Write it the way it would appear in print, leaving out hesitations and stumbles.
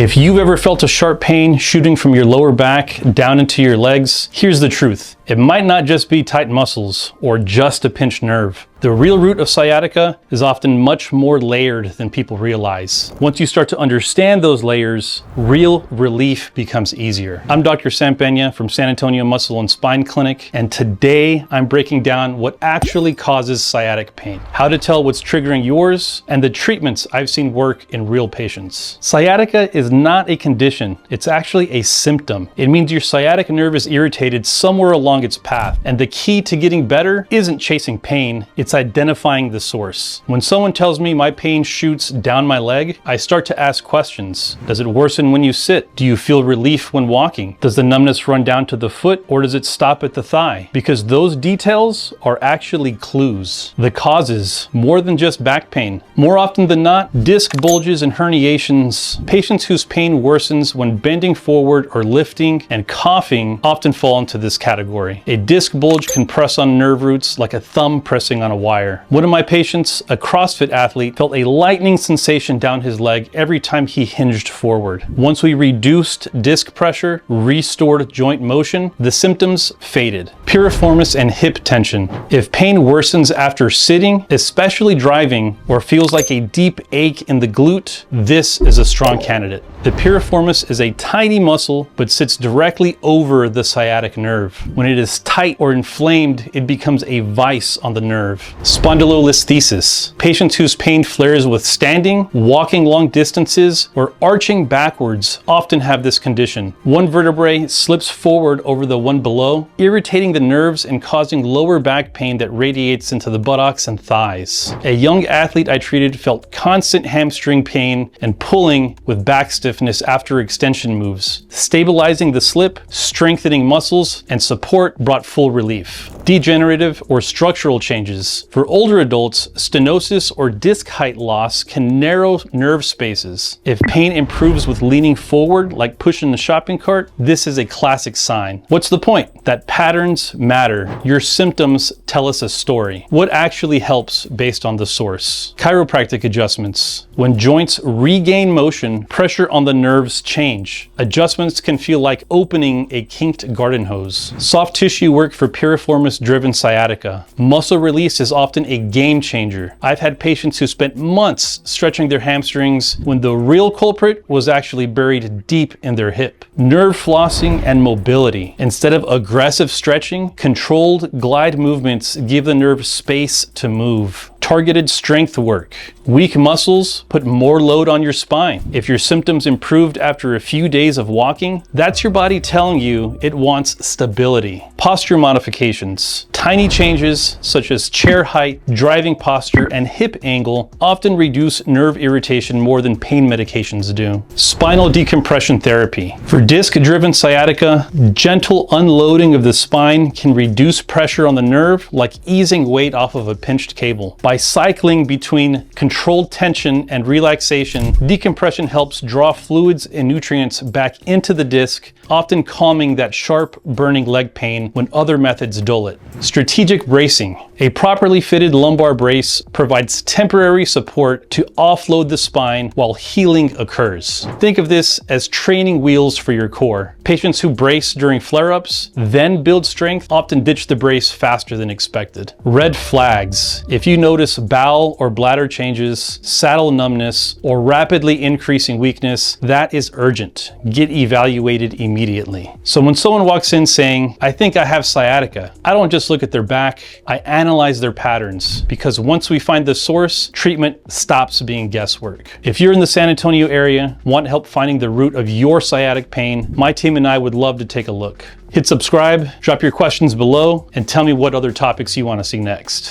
If you've ever felt a sharp pain shooting from your lower back down into your legs, here's the truth. It might not just be tight muscles or just a pinched nerve. The real root of sciatica is often much more layered than people realize. Once you start to understand those layers, real relief becomes easier. I'm Dr. Sam Peña from San Antonio Muscle and Spine Clinic, and today I'm breaking down what actually causes sciatic pain, how to tell what's triggering yours, and the treatments I've seen work in real patients. Sciatica is not a condition, it's actually a symptom. It means your sciatic nerve is irritated somewhere along its path, and the key to getting better isn't chasing pain, it's identifying the source. When someone tells me my pain shoots down my leg, I start to ask questions. Does it worsen when you sit? Do you feel relief when walking? Does the numbness run down to the foot, or does it stop at the thigh? Because those details are actually clues. The causes, more than just back pain. More often than not, disc bulges and herniations. Patients whose pain worsens when bending forward or lifting and coughing often fall into this category. A disc bulge can press on nerve roots like a thumb pressing on a wire. One of my patients, a CrossFit athlete, felt a lightning sensation down his leg every time he hinged forward. Once we reduced disc pressure, restored joint motion, the symptoms faded. Piriformis and hip tension. If pain worsens after sitting, especially driving, or feels like a deep ache in the glute, this is a strong candidate. The piriformis is a tiny muscle but sits directly over the sciatic nerve. When it is tight or inflamed, it becomes a vice on the nerve. Spondylolisthesis. Patients whose pain flares with standing, walking long distances, or arching backwards often have this condition. One vertebrae slips forward over the one below, irritating the nerves and causing lower back pain that radiates into the buttocks and thighs. A young athlete I treated felt constant hamstring pain and pulling with back stiffness after extension moves. Stabilizing the slip, strengthening muscles, and support brought full relief. Degenerative or structural changes. For older adults, stenosis or disc height loss can narrow nerve spaces. If pain improves with leaning forward, like pushing the shopping cart, this is a classic sign. What's the point? That patterns matter. Your symptoms tell us a story. What actually helps based on the source? Chiropractic adjustments. When joints regain motion, pressure on the nerves change. Adjustments can feel like opening a kinked garden hose. Soft tissue work for piriformis-driven sciatica. Muscle release is often a game changer. I've had patients who spent months stretching their hamstrings when the real culprit was actually buried deep in their hip. Nerve flossing and mobility. Instead of aggressive stretching, controlled glide movements give the nerve space to move. Targeted strength work. Weak muscles put more load on your spine. If your symptoms improved after a few days of walking, that's your body telling you it wants stability. Posture modifications. Tiny changes such as chair height, driving posture, and hip angle often reduce nerve irritation more than pain medications do. Spinal decompression therapy. For disc-driven sciatica, gentle unloading of the spine can reduce pressure on the nerve like easing weight off of a pinched cable. By cycling between controlled tension and relaxation, decompression helps draw fluids and nutrients back into the disc, often calming that sharp, burning leg pain when other methods dull it. Strategic bracing. A properly fitted lumbar brace provides temporary support to offload the spine while healing occurs. Think of this as training wheels for your core. Patients who brace during flare-ups, then build strength, often ditch the brace faster than expected. Red flags. If you notice bowel or bladder changes, saddle numbness, or rapidly increasing weakness, that is urgent. Get evaluated immediately. So when someone walks in saying, "I think I have sciatica," I don't just look at their back, I analyze their patterns, because once we find the source, treatment stops being guesswork. If you're in the San Antonio area, want help finding the root of your sciatic pain, my team and I would love to take a look. Hit subscribe, drop your questions below, and tell me what other topics you want to see next.